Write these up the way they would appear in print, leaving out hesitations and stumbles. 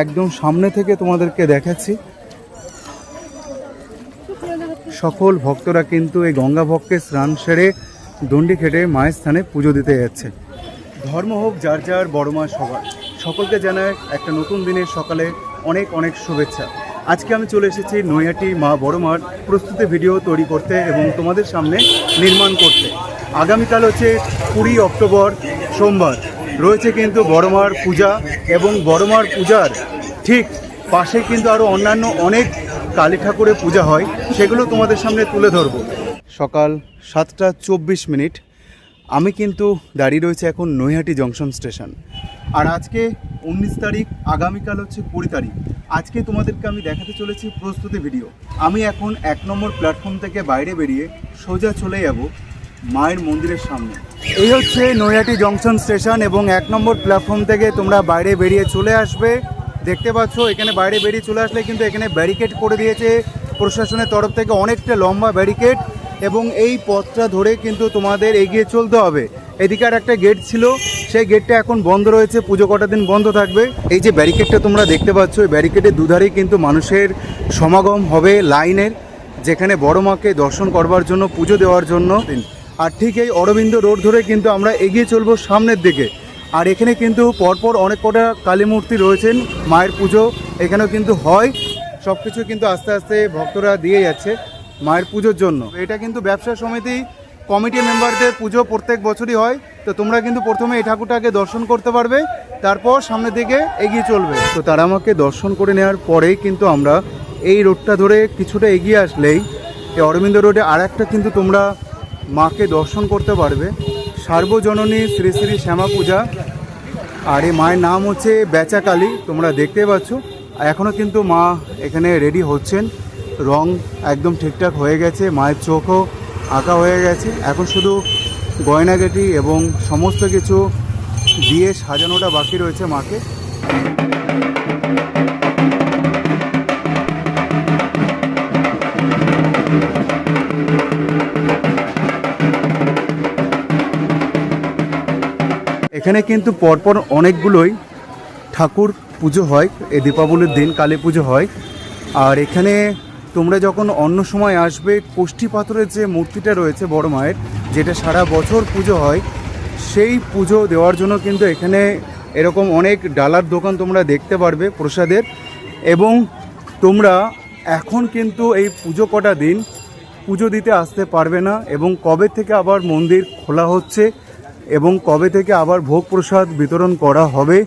একদম সামনে থেকে তোমাদেরকে দেখাচ্ছি। সকল ভক্তরা কিন্তু এই গঙ্গা ভক্তে স্নান সেরে দণ্ডি খেটে মায়ের স্থানে পুজো দিতে যাচ্ছে। ধর্ম হোক যার যার, বড় মা সবার, সকলকে জানায় একটা নতুন দিনের সকালে অনেক অনেক শুভেচ্ছা। আজকে আমি চলে এসেছি নৈহাটি মা বড় মার প্রস্তুতি ভিডিও তৈরি করতে এবং তোমাদের সামনে নির্মাণ করতে। আগামীকাল হচ্ছে 20 অক্টোবর সোমবার, রয়েছে কিন্তু বড় মার পূজা এবং বড় মার পূজার ঠিক পাশে কিন্তু আরও অন্যান্য অনেক কালী ঠাকুরের পূজা হয়, সেগুলো তোমাদের সামনে তুলে ধরবো। সকাল 7:24 আমি কিন্তু দাঁড়িয়ে রয়েছে এখন নৈহাটি জংশন স্টেশন। আর আজকে 19 তারিখ, আগামীকাল হচ্ছে 20 তারিখ। আজকে তোমাদেরকে আমি দেখাতে চলেছি প্রস্তুতি ভিডিও। আমি এখন 1 নম্বর প্ল্যাটফর্ম থেকে বাইরে বেরিয়ে সোজা চলে যাব মায়ের মন্দিরের সামনে। এই হচ্ছে নৈহাটি জংশন স্টেশন এবং 1 নম্বর প্ল্যাটফর্ম থেকে তোমরা বাইরে বেরিয়ে চলে আসবে। দেখতে পাচ্ছ এখানে বাইরে বেরিয়ে চলে আসলে কিন্তু এখানে ব্যারিকেড করে দিয়েছে প্রশাসনের তরফ থেকে, অনেকটা লম্বা ব্যারিকেড, এবং এই পথটা ধরে কিন্তু তোমাদের এগিয়ে চলতে হবে। এদিকে আর একটা গেট ছিল, সেই গেটটা এখন বন্ধ রয়েছে, পুজো কটা দিন বন্ধ থাকবে। এই যে ব্যারিকেডটা তোমরা দেখতে পাচ্ছ, এই ব্যারিকেডের দুধারেই কিন্তু মানুষের সমাগম হবে লাইনের, যেখানে বড় মাকে দর্শন করবার জন্য, পুজো দেওয়ার জন্য। আর ঠিক এই অরবিন্দ রোড ধরে কিন্তু আমরা এগিয়ে চলবো সামনের দিকে। আর এখানে কিন্তু পরপর অনেক কটা কালী মূর্তি রয়েছেন, মায়ের পুজো এখানেও কিন্তু হয়। সব কিছু কিন্তু আস্তে আস্তে ভক্তরা দিয়ে যাচ্ছে মায়ের পুজোর জন্য। এটা কিন্তু ব্যবসা সমিতি কমিটি মেম্বারদের পুজো প্রত্যেক বছরই হয়। তো তোমরা কিন্তু প্রথমে এই ঠাকুরটাকে দর্শন করতে পারবে, তারপর সামনের দিকে এগিয়ে চলবে। তো তারা আমাকে দর্শন করে নেওয়ার পরেই কিন্তু আমরা এই রোডটা ধরে কিছুটা এগিয়ে আসলেই এই অরবিন্দ রোডে আর একটা কিন্তু তোমরা মাকে দর্শন করতে পারবে, সার্বজননী শ্রী শ্রী শ্যামা পূজা। আর এই মায়ের নাম হচ্ছে বেচা কালী। তোমরা দেখতে পাচ্ছ এখনও কিন্তু মা এখানে রেডি হচ্ছেন, রং একদম ঠিকঠাক হয়ে গেছে, মায়ের চোখও আঁকা হয়ে গেছে। এখন শুধু গয়নাগাটি এবং সমস্ত কিছু দিয়ে সাজানোটা বাকি রয়েছে মাকে। এখানে কিন্তু পরপর অনেকগুলোই ঠাকুর পুজো হয়, এই দীপাবলির দিন কালী পুজো হয়। আর এখানে তোমরা যখন অন্য সময় আসবে, কোষ্ঠী পাথরের যে মূর্তিটা রয়েছে বড় মায়ের, যেটা সারা বছর পুজো হয়, সেই পুজো দেওয়ার জন্য কিন্তু এখানে এরকম অনেক ডালার দোকান তোমরা দেখতে পারবে প্রসাদের। এবং তোমরা এখন কিন্তু এই পুজো কটা দিন পুজো দিতে আসতে পারবে না, এবং কবে থেকে আবার মন্দির খোলা হচ্ছে এবং কবে থেকে আবার ভোগ প্রসাদ বিতরণ করা হবে,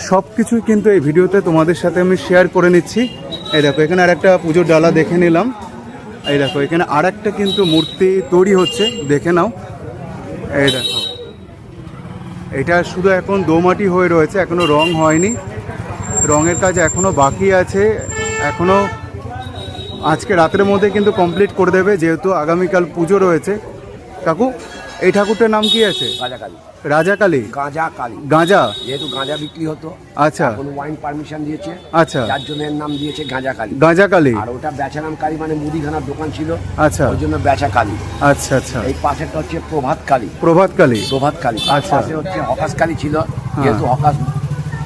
সব কিছুই কিন্তু এই ভিডিওতে তোমাদের সাথে আমি শেয়ার করে নিচ্ছি। এই দেখো এখানে আর একটা পুজোর ডালা দেখে নিলাম। এই দেখো এখানে আর একটা কিন্তু মূর্তি তৈরি হচ্ছে, দেখে নাও। এই দেখো এটা শুধু এখন দোমাটি হয়ে রয়েছে, এখনও রং হয়নি, রঙের কাজ এখনও বাকি আছে। এখনও আজকে রাতের মধ্যে কিন্তু কমপ্লিট করে দেবে, যেহেতু আগামীকাল পুজো রয়েছে। কাকু এই ঠাকুরটার নাম কি আছে? রাজা কালী। গাঁজা কালী। গাঁজা, যেহেতু গাঁজা বিক্রি হতো, আচ্ছা, কোনো ওয়াইন পারমিশন দিয়েছে, আচ্ছা, যার জন্য এর নাম দিয়েছে গাঁজা কালী। গাঁজা কালী। আর ওটা বেচারাম কালী, মানে মুদিখানার দোকান ছিল, আচ্ছা, ওই জন্য বেচা কালী। আচ্ছা আচ্ছা। এই পাশেরটা হচ্ছে প্রভাত কালী। প্রভাত কালী। প্রভাত কালী। আচ্ছা। পাশে হচ্ছে হকাশ কালী ছিল, যেহেতু হকাশ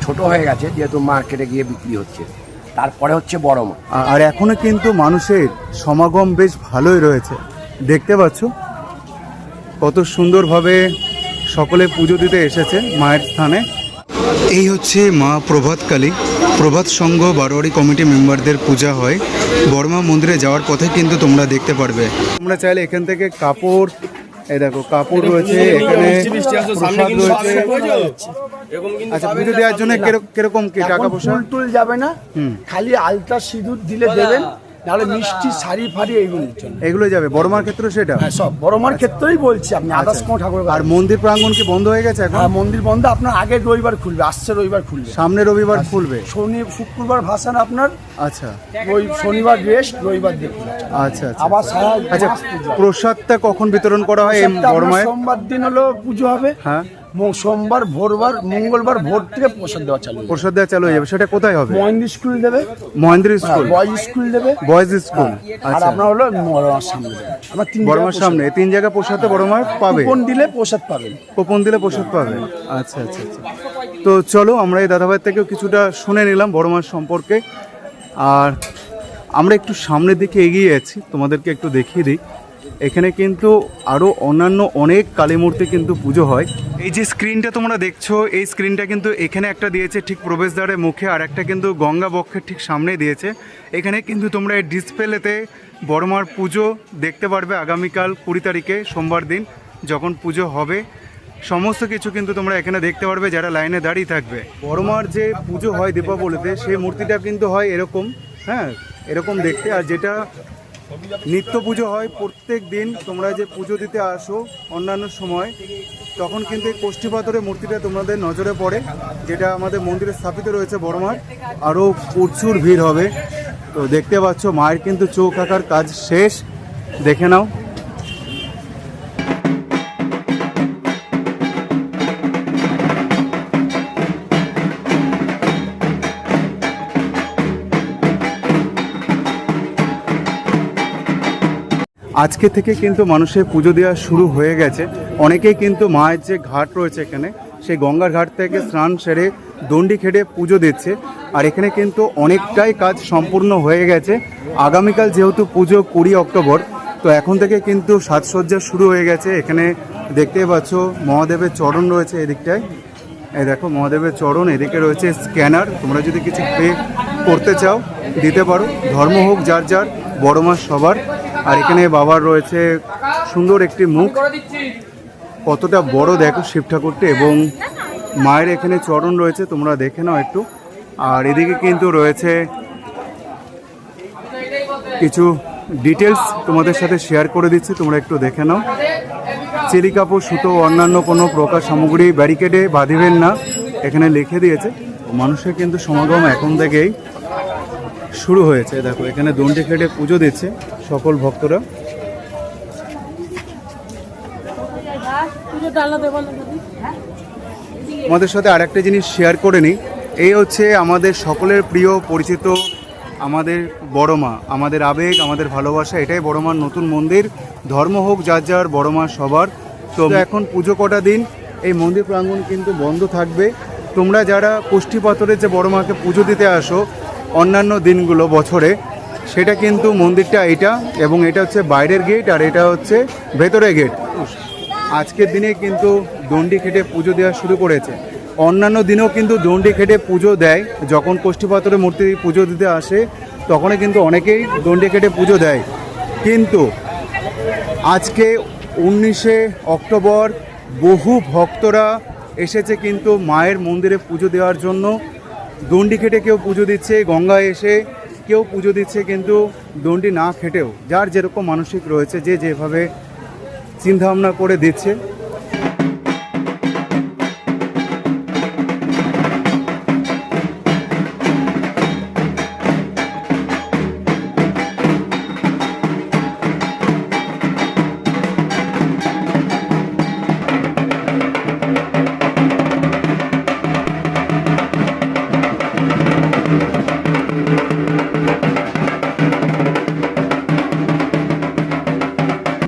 ছোট হয়ে গেছে, যেহেতু মার্কেটে গিয়ে বিক্রি হচ্ছে। তারপরে হচ্ছে বড় মা। আর এখনো কিন্তু মানুষের সমাগম বেশ ভালোই রয়েছে, দেখতে পাচ্ছ কত সুন্দরভাবে সকলে পুজো দিতে এসেছে মায়ের স্থানে। এই হচ্ছে মা প্রভাত কালী। প্রভাত সংঘ বারোয়ারি কমিটি মেম্বারদের পূজা হয়। বড়মা মন্দিরে যাওয়ার পথে কিন্তু তোমরা দেখতে পারবে। তোমরা চাইলে এখান থেকে কাপড়, এই দেখো কাপড় রয়েছে, এখানে প্রসাদ রয়েছে। আচ্ছা, পুজো দেওয়ার জন্য কিরকম কি টাকা পয়সা? টুল যাবে না, খালি আলতা সিঁদুর দিলে দেবেন, নাহলে মিষ্টি শাড়ি ফাড়ি এগুলো যাবে। বড়মার ক্ষেত্রে সেটা সব বড়মার ক্ষেত্রেই বলছি, আপনি আদার্স কোনো ঠাকুর। আর মন্দির প্রাঙ্গণ কি বন্ধ হয়ে গেছে এখন? মন্দির বন্ধ, আপনার আগের রবিবার খুলবে, আসছে রবিবার খুলবে, সামনে রবিবার খুলবে। শনি শুক্রবার ভাসান আপনার, আচ্ছা, ওই শনিবার রেস্ট, রবিবার দেখুন। আচ্ছা আচ্ছা। আবার সারা আচ্ছা, প্রসাদটা কখন বিতরণ করা হয় বড়মায়ের? সোমবার দিন হলো পুজো হবে, হ্যাঁ, সোমবার ভোরবার মঙ্গলবার ভোর থেকে প্রসাদ দেওয়া চালু হবে। প্রসাদ দেওয়া চালু হয়ে যাবে, সেটা কোথায় হবে? মহেন্দ্র স্কুল দেবে, মহেন্দ্র স্কুল, বয়েজ স্কুল দেবে, বয়েজ স্কুল, আর আচ্ছা। আপনার হলো বড়মার সামনে দেবে। আমরা বড়মার সামনে এই 3 জায়গা প্রসাদে বড় মার পাবে, কুপন দিলে প্রসাদ পাবেন। কুপন দিলে প্রসাদ পাবে। আচ্ছা আচ্ছা আচ্ছা। তো চলো আমরা এই দাদাভাইয়ের থেকেও কিছুটা শুনে নিলাম বড় মার সম্পর্কে। আর আমরা একটু সামনের দিকে এগিয়ে যাচ্ছি, তোমাদেরকে একটু দেখিয়ে দিই। এখানে কিন্তু আরও অন্যান্য অনেক কালী মূর্তি কিন্তু পুজো হয়। এই যে স্ক্রিনটা তোমরা দেখছো, এই স্ক্রিনটা কিন্তু এখানে একটা দিয়েছে ঠিক প্রবেশদ্বারের মুখে, আর একটা কিন্তু গঙ্গা বক্ষের ঠিক সামনেই দিয়েছে। এখানে কিন্তু তোমরা এই ডিসপ্লেতে বড়মার পুজো দেখতে পারবে আগামীকাল 20 তারিখে সোমবার দিন যখন পুজো হবে। সমস্ত কিছু কিন্তু তোমরা এখানে দেখতে পারবে যারা লাইনে দাঁড়িয়ে থাকবে। বড়মার যে পুজো হয় দীপাবলিতে, সেই মূর্তিটা কিন্তু হয় এরকম, হ্যাঁ এরকম দেখতে। আর যেটা নিত্য পুজো হয় প্রত্যেক দিন, তোমরা যে পুজো দিতে আসো অন্যান্য সময়, তখন কিন্তু এই কোষ্ঠী পাথরের মূর্তিটা তোমাদের নজরে পড়ে, যেটা আমাদের মন্দিরে স্থাপিত রয়েছে বড়মার। আরও প্রচুর ভিড় হবে। তো দেখতে পাচ্ছ মায়ের কিন্তু চোখ আঁকার কাজ শেষ, দেখে নাও। আজকে থেকে কিন্তু মানুষের পুজো দেওয়া শুরু হয়ে গেছে। অনেকেই কিন্তু মায়ের যে ঘাট রয়েছে এখানে, সেই গঙ্গার ঘাট থেকে স্নান সেরে দণ্ডি খেটে পুজো দিচ্ছে। আর এখানে কিন্তু অনেকটাই কাজ সম্পূর্ণ হয়ে গেছে। আগামীকাল যেহেতু পুজো 20 অক্টোবর, তো এখন থেকে কিন্তু সাজসজ্জা শুরু হয়ে গেছে। এখানে দেখতেই পাচ্ছ মহাদেবের চরণ রয়েছে এদিকটায়, এই দেখো মহাদেবের চরণ, এদিকে রয়েছে স্ক্যানার, তোমরা যদি কিছু পে করতে চাও দিতে পারো। ধর্ম হোক যার যার, বড় মাস সবার। আর এখানে বাবার রয়েছে সুন্দর একটি মুখ, কতটা বড় দেখো শিব ঠাকুরটি, এবং মায়ের এখানে চরণ রয়েছে, তোমরা দেখে নাও একটু। আর এদিকে কিন্তু রয়েছে কিছু ডিটেলস তোমাদের সাথে শেয়ার করে দিচ্ছি, তোমরা একটু দেখে নাও। চেলি কাপড়, সুতো, অন্যান্য কোনো প্রকার সামগ্রী ব্যারিকেডে বাঁধিবেন না, এখানে লিখে দিয়েছে। মানুষের কিন্তু সমাগম এখন থেকেই শুরু হয়েছে। দেখো এখানে দণ্ডি খেটে পুজো দিচ্ছে সকল ভক্তরা। আমাদের সাথে আরেকটা জিনিস শেয়ার করে নিই, এই হচ্ছে আমাদের সকলের প্রিয় পরিচিত আমাদের বড় মা, আমাদের আবেগ, আমাদের ভালোবাসা, এটাই বড় মার নতুন মন্দির। ধর্ম হোক যার যার, বড় মা সবার। তো এখন পুজো কটা দিন এই মন্দির প্রাঙ্গণ কিন্তু বন্ধ থাকবে। তোমরা যারা কোষ্ঠী পাথরের যে বড় মাকে পুজো দিতে আসো অন্যান্য দিনগুলো বছরে, সেটা কিন্তু মন্দিরটা এইটা, এবং এটা হচ্ছে বাইরের গেট, আর এটা হচ্ছে ভেতরের গেট। আজকের দিনে কিন্তু দণ্ডি খেটে পুজো দেওয়া শুরু করেছে। অন্যান্য দিনেও কিন্তু দণ্ডি খেটে পুজো দেয়, যখন কোষ্ঠী পাথরের মূর্তি পুজো দিতে আসে তখনই কিন্তু অনেকেই দণ্ডি খেটে পুজো দেয়। কিন্তু আজকে 19শে অক্টোবর বহু ভক্তরা এসেছে কিন্তু মায়ের মন্দিরে পুজো দেওয়ার জন্য। দণ্ডি খেটে কেউ পুজো দিচ্ছে, গঙ্গায় এসে কেউ পুজো দিচ্ছে, কিন্তু দণ্ডি না খেটেও, যার যেরকম মানসিক রয়েছে, যে যেভাবে চিন্তাভাবনা করে দিচ্ছে।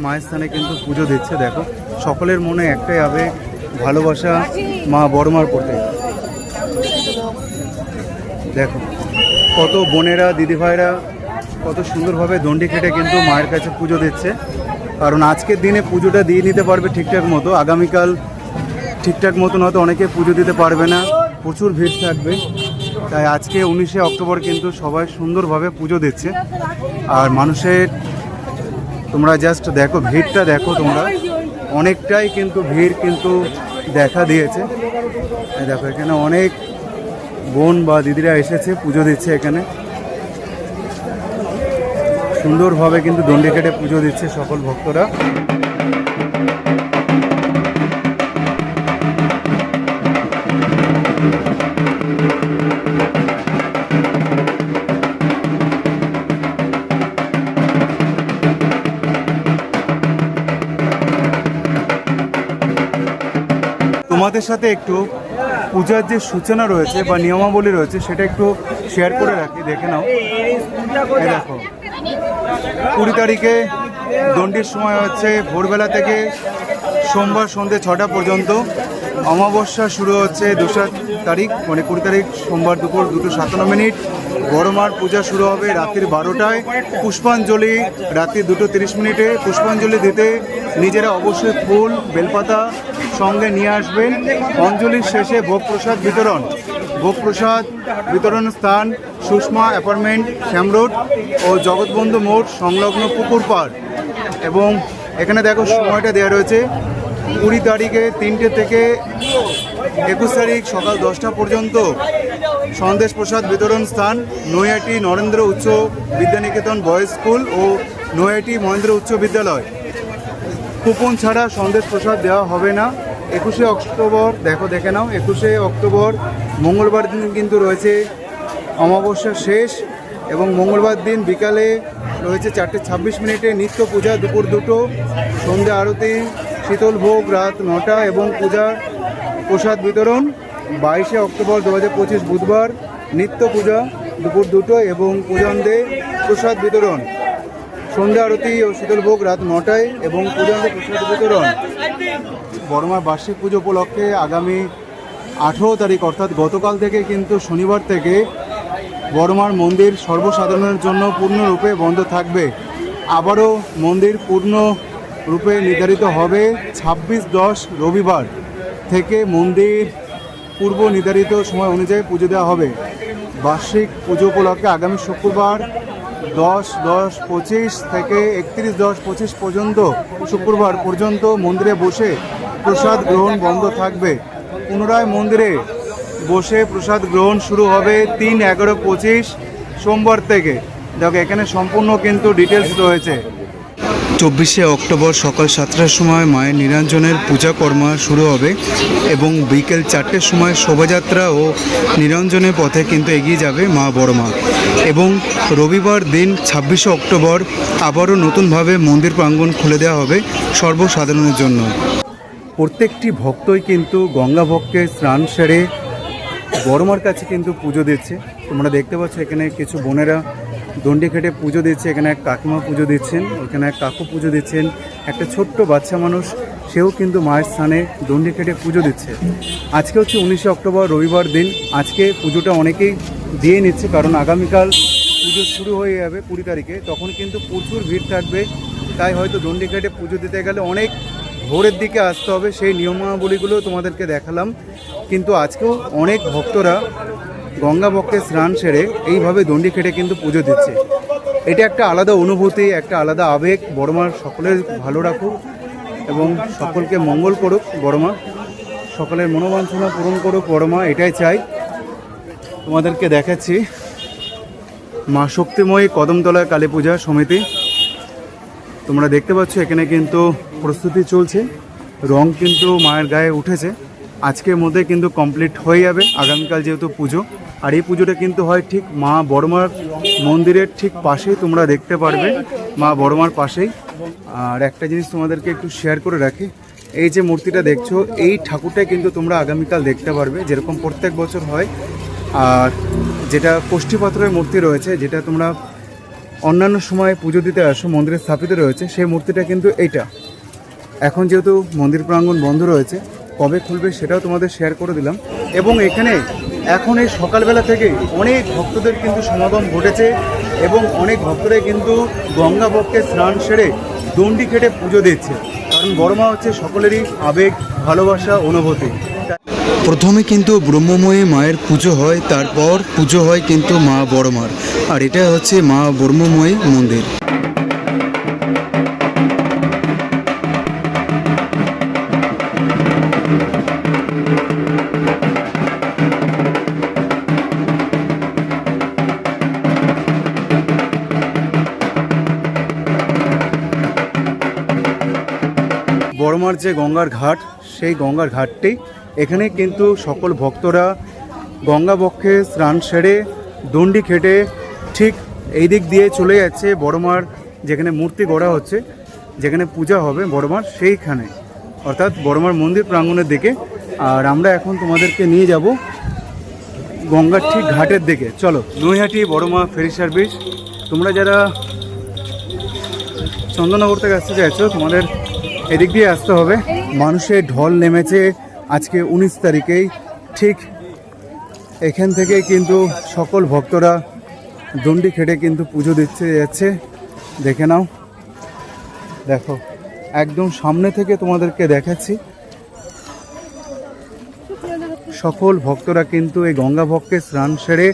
মায়ের স্থানে কিন্তু পুজো দিচ্ছে। দেখো সকলের মনে একটাই আবেগ, ভালোবাসা মা বড় মার প্রতি। দেখো কত বোনেরা, দিদিভাইরা কত সুন্দরভাবে দণ্ডি খেটে কিন্তু মায়ের কাছে পুজো দিচ্ছে। কারণ আজকের দিনে পুজোটা দিয়ে নিতে পারবে ঠিকঠাক মতো, আগামীকাল ঠিকঠাক মতন হয়তো অনেকে পুজো দিতে পারবে না, প্রচুর ভিড় থাকবে। তাই আজকে 19শে অক্টোবর কিন্তু সবাই সুন্দরভাবে পুজো দিচ্ছে। আর মানুষের, তোমরা জাস্ট দেখো ভিড়টা দেখো, তোমরা অনেকটাই কিন্তু ভিড় কিন্তু দেখা দিয়েছে। দেখো এখানে অনেক বোন বা দিদিরা এসেছে পুজো দিচ্ছে, এখানে সুন্দরভাবে কিন্তু দণ্ডি খেটে পুজো দিচ্ছে সকল ভক্তরা। তোমাদের সাথে একটু পূজার যে সূচনা রয়েছে বা নিয়মাবলী রয়েছে সেটা একটু শেয়ার করে রাখি, দেখে নাও। এই দেখো 20 তারিখে দণ্ডির সময় হচ্ছে ভোরবেলা থেকে সোমবার সন্ধ্যে 6টা পর্যন্ত। অমাবস্যা শুরু হচ্ছে 2 তারিখ মানে 20 তারিখ সোমবার দুপুর 2:57। বড় মার পূজা শুরু হবে রাত্রির 12টায়। পুষ্পাঞ্জলি রাত্রি 2:30। পুষ্পাঞ্জলি দিতে নিজেরা অবশ্যই ফুল বেলপাতা সঙ্গে নিয়ে আসবেন। অঞ্জলির শেষে ভোগ প্রসাদ বিতরণ। ভোগ প্রসাদ বিতরণ স্থান সুষমা অ্যাপার্টমেন্ট, শ্যাম রোড ও জগৎবন্ধু মোড় সংলগ্ন পুকুর পাড়। এবং এখানে দেখো সময়টা দেওয়া রয়েছে 20 তারিখে 3টে থেকে 21 তারিখ সকাল 10টা পর্যন্ত। সন্দেশ প্রসাদ বিতরণ স্থান নৈহাটি নরেন্দ্র উচ্চ বিদ্যানিকেতন বয়েজ স্কুল ও নৈহাটি মহেন্দ্র উচ্চ বিদ্যালয়। কুপন ছাড়া সন্দেশ প্রসাদ দেওয়া হবে না। 21শে অক্টোবর দেখে নাও, 21শে অক্টোবর মঙ্গলবার দিন কিন্তু রয়েছে অমাবস্যা শেষ এবং মঙ্গলবার দিন বিকালে রয়েছে 4:26 নিত্য পূজা দুপুর 2টো, সন্ধ্যে আরতি, শীতল ভোগ রাত 9টা এবং পূজা প্রসাদ বিতরণ। 22শে অক্টোবর 2025 বুধবার নিত্য পূজা দুপুর 2টো এবং পূজনদে প্রসাদ বিতরণ। সন্ধ্যা আরতি ও শীতল ভোগ রাত 9টায় এবং পূজনদে প্রসাদ বিতরণ। বড়মার বার্ষিক পুজো উপলক্ষে আগামী 18 তারিখ অর্থাৎ গতকাল থেকে কিন্তু শনিবার থেকে বড়মার মন্দির সর্বসাধারণের জন্য পূর্ণরূপে বন্ধ থাকবে। আবারও মন্দির পূর্ণরূপে নির্ধারিত হবে 26/10 রবিবার থেকে মন্দির পূর্ব নির্ধারিত সময় অনুযায়ী পুজো দেওয়া হবে। বার্ষিক পুজো উপলক্ষে আগামী শুক্রবার 10/10/25 থেকে 31/10/25 পর্যন্ত শুক্রবার পর্যন্ত মন্দিরে বসে প্রসাদ গ্রহণ বন্ধ থাকবে। পুনরায় মন্দিরে বসে প্রসাদ গ্রহণ শুরু হবে 3/11/25 সোমবার থেকে। দেখো এখানে সম্পূর্ণ কিন্তু ডিটেলস রয়েছে। 24শে অক্টোবর সকাল 7টার সময় মায়ের নিরঞ্জনের পূজাকর্মা শুরু হবে এবং বিকেল 4টের সময় শোভাযাত্রা ও নিরঞ্জনের পথে কিন্তু এগিয়ে যাবে মা বড়মা। এবং রবিবার দিন 26শে অক্টোবর আবারও নতুনভাবে মন্দির প্রাঙ্গণ খুলে দেওয়া হবে সর্বসাধারণের জন্য। প্রত্যেকটি ভক্তই কিন্তু গঙ্গা ভক্তে স্নান সেরে বড়মার কাছে কিন্তু পুজো দিচ্ছে। তোমরা দেখতে পাচ্ছ এখানে কিছু বোনেরা দণ্ডি খেটে পুজো দিচ্ছে, এখানে এক কাকিমা পুজো দিচ্ছেন, এখানে এক কাকু পুজো দিচ্ছেন, একটা ছোট্ট বাচ্চা মানুষ সেও কিন্তু মায়ের স্থানে দণ্ডি খেটে পুজো দিচ্ছে। আজকে হচ্ছে 19শে অক্টোবর রবিবার দিন। আজকে পুজোটা অনেকেই দিয়ে নিচ্ছে কারণ আগামীকাল পুজো শুরু হয়ে যাবে 20 তারিখে, তখন কিন্তু প্রচুর ভিড় থাকবে। তাই হয়তো দণ্ডি খেটে পুজো দিতে গেলে অনেক ভোরের দিকে আসতে হবে। সেই নিয়মাবলীগুলো তোমাদেরকে দেখালাম। কিন্তু আজকেও অনেক ভক্তরা গঙ্গা ভক্তে স্নান সেরে এইভাবে দণ্ডি খেটে কিন্তু পুজো দিচ্ছে। এটা একটা আলাদা অনুভূতি, একটা আলাদা আবেগ। বড়মার সকলের ভালো রাখুক এবং সকলকে মঙ্গল করুক বড়মা, সকলের মনোবাঞ্ছনা পূরণ করুক বড়মা, এটাই চাই। তোমাদেরকে দেখাচ্ছি মা শক্তিময়ী কদমতলায় কালী পূজা সমিতি। তোমরা দেখতে পাচ্ছ এখানে কিন্তু প্রস্তুতি চলছে, রং কিন্তু মায়ের গায়ে উঠেছে। আজকের মধ্যে কিন্তু কমপ্লিট হয়ে যাবে, আগামীকাল যেহেতু পুজো। আর এই পুজোটা কিন্তু হয় ঠিক মা বড়মার মন্দিরের ঠিক পাশেই, তোমরা দেখতে পারবে মা বড়মার পাশেই। আর একটা জিনিস তোমাদেরকে একটু শেয়ার করে রাখি, এই যে মূর্তিটা দেখছো এই ঠাকুরটাই কিন্তু তোমরা আগামীকাল দেখতে পারবে, যেরকম প্রত্যেক বছর হয়। আর যেটা কোষ্ঠী পাথরের মূর্তি রয়েছে, যেটা তোমরা অন্যান্য সময় পুজো দিতে আসো মন্দিরে স্থাপিত রয়েছে, সেই মূর্তিটা কিন্তু এইটা। এখন যেহেতু মন্দির প্রাঙ্গণ বন্ধ রয়েছে, কবে খুলবে সেটাও তোমাদের শেয়ার করে দিলাম। এবং এখানে এখন এই সকালবেলা থেকে অনেক ভক্তদের কিন্তু সমাগম ঘটেছে এবং অনেক ভক্তরাই কিন্তু গঙ্গা ভক্তে স্নান সেরে দণ্ডি খেটে পুজো দিচ্ছে। কারণ বড়মা হচ্ছে সকলেরই আবেগ, ভালোবাসা, অনুভূতি। প্রথমে কিন্তু ব্রহ্মময়ী মায়ের পুজো হয়, তারপর পুজো হয় কিন্তু মা বড়মার। আর এটা হচ্ছে মা ব্রহ্মময়ী মন্দির। বড়মার যে গঙ্গার ঘাট, সেই গঙ্গার ঘাটটি এখানে কিন্তু সকল ভক্তরা গঙ্গা বক্ষে স্নান সেরে দণ্ডি খেটে ঠিক এই দিক দিয়ে চলে যাচ্ছে বড়মার যেখানে মূর্তি গড়া হচ্ছে, যেখানে পূজা হবে বড়মার, সেইখানে অর্থাৎ বড়মার মন্দির প্রাঙ্গণের দিকে আর আমরা এখন তোমাদেরকে নিয়ে যাব গঙ্গার ঠিক ঘাটের দিকে। চলো, নৈহাটি বড়মা ফেরি সার্ভিস। তোমরা যারা চন্দননগর থেকে আসতে চাইছো তোমাদের এদিক দিয়ে আসতে হবে। মানুষের ঢল নেমেছে আজকে 19 তারিখেই। ঠিক এখান থেকেই কিন্তু সকল ভক্তরা দণ্ডি খেটে কিন্তু পুজো দিতে যাচ্ছে। দেখে নাও, দেখো একদম সামনে থেকে তোমাদেরকে দেখাচ্ছি। সকল ভক্তরা কিন্তু এই গঙ্গা ভক্তে স্নান সেরে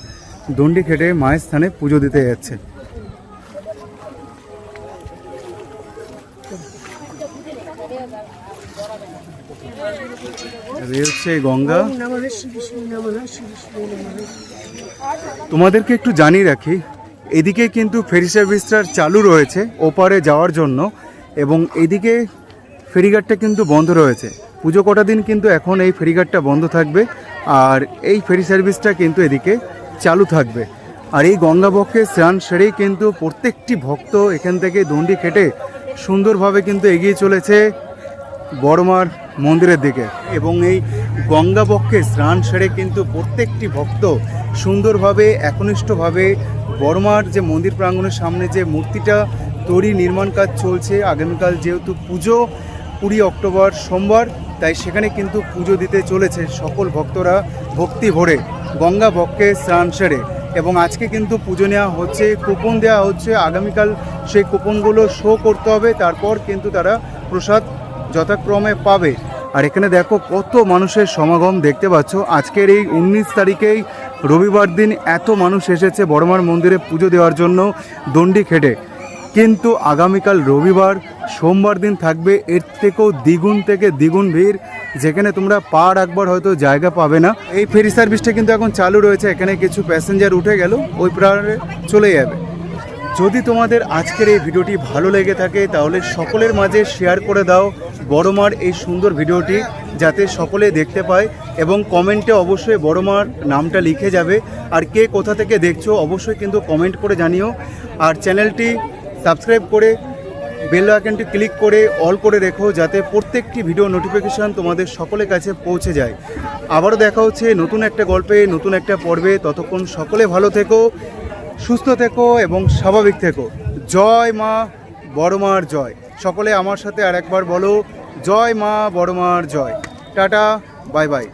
দণ্ডি খেটে মায়ের স্থানে পুজো দিতে যাচ্ছে। এই হচ্ছে গঙ্গা। তোমাদেরকে একটু জানিয়ে রাখি, এদিকে কিন্তু ফেরি সার্ভিসটা চালু রয়েছে ওপারে যাওয়ার জন্য, এবং এদিকে ফেরিঘাটটা কিন্তু বন্ধ রয়েছে। পুজো কটা দিন কিন্তু এখন এই ফেরিঘাটটা বন্ধ থাকবে, আর এই ফেরি সার্ভিসটা কিন্তু এদিকে চালু থাকবে। আর এই গঙ্গাবক্ষে স্নান সেরেই কিন্তু প্রত্যেকটি ভক্ত এখান থেকে দণ্ডি খেটে সুন্দরভাবে কিন্তু এগিয়ে চলেছে বড়মার মন্দিরের দিকে। এবং এই গঙ্গাবক্ষে স্নান সেরে কিন্তু প্রত্যেকটি ভক্ত সুন্দরভাবে একনিষ্ঠভাবে বড়মার যে মন্দির প্রাঙ্গণের সামনে যে মূর্তিটা তৈরি নির্মাণ কাজ চলছে, আগামীকাল যেহেতু পুজো 20 অক্টোবর সোমবার, তাই সেখানে কিন্তু পুজো দিতে চলেছে সকল ভক্তরা ভক্তি ভরে গঙ্গাবক্ষে স্নান সেরে। এবং আজকে কিন্তু পুজো নেওয়া হচ্ছে, কুপন দেওয়া হচ্ছে। আগামীকাল সেই কুপনগুলো শো করতে হবে, তারপর কিন্তু তারা প্রসাদ যথাক্রমে পাবে। আর এখানে দেখো কত মানুষের সমাগম দেখতে পাচ্ছ। আজকের এই 19 তারিখেই রবিবার দিন এত মানুষ এসেছে বড়মার মন্দিরে পুজো দেওয়ার জন্য দণ্ডি খেটে। কিন্তু আগামীকাল রবিবার সোমবার দিন থাকবে এর থেকেও দ্বিগুণ থেকে দ্বিগুণ ভিড়, যেখানে তোমরা পা রাখবার হয়তো জায়গা পাবে না। এই ফেরি সার্ভিসটা কিন্তু এখন চালু রয়েছে, এখানে কিছু প্যাসেঞ্জার উঠে গেল, ওই প্রাণে চলে যাবে। যদি তোমাদের আজকের এই ভিডিওটি ভালো লেগে থাকে তাহলে সকলের মাঝে শেয়ার করে দাও বড়মার এই সুন্দর ভিডিওটি, যাতে সকলে দেখতে পায়। এবং কমেন্টে অবশ্যই বড়মার নামটা লিখে যাবে। আর কে কোথা থেকে দেখছো অবশ্যই কিন্তু কমেন্ট করে জানিও। আর চ্যানেলটি সাবস্ক্রাইব করে বেল আইকনটি ক্লিক করে অল করে রেখো, যাতে প্রত্যেকটি ভিডিও নোটিফিকেশান তোমাদের সকলের কাছে পৌঁছে যায়। আবারও দেখা হচ্ছে নতুন একটা গল্পে, নতুন একটা পর্বে। ততক্ষণ সকলে ভালো থেকো, সুস্থ থেকো এবং স্বাভাবিক থেকো। জয় মা বড়মার জয়। সকলে আমার সাথে আর একবার বলো, জয় মা বড়মার জয়। Tata, bye bye.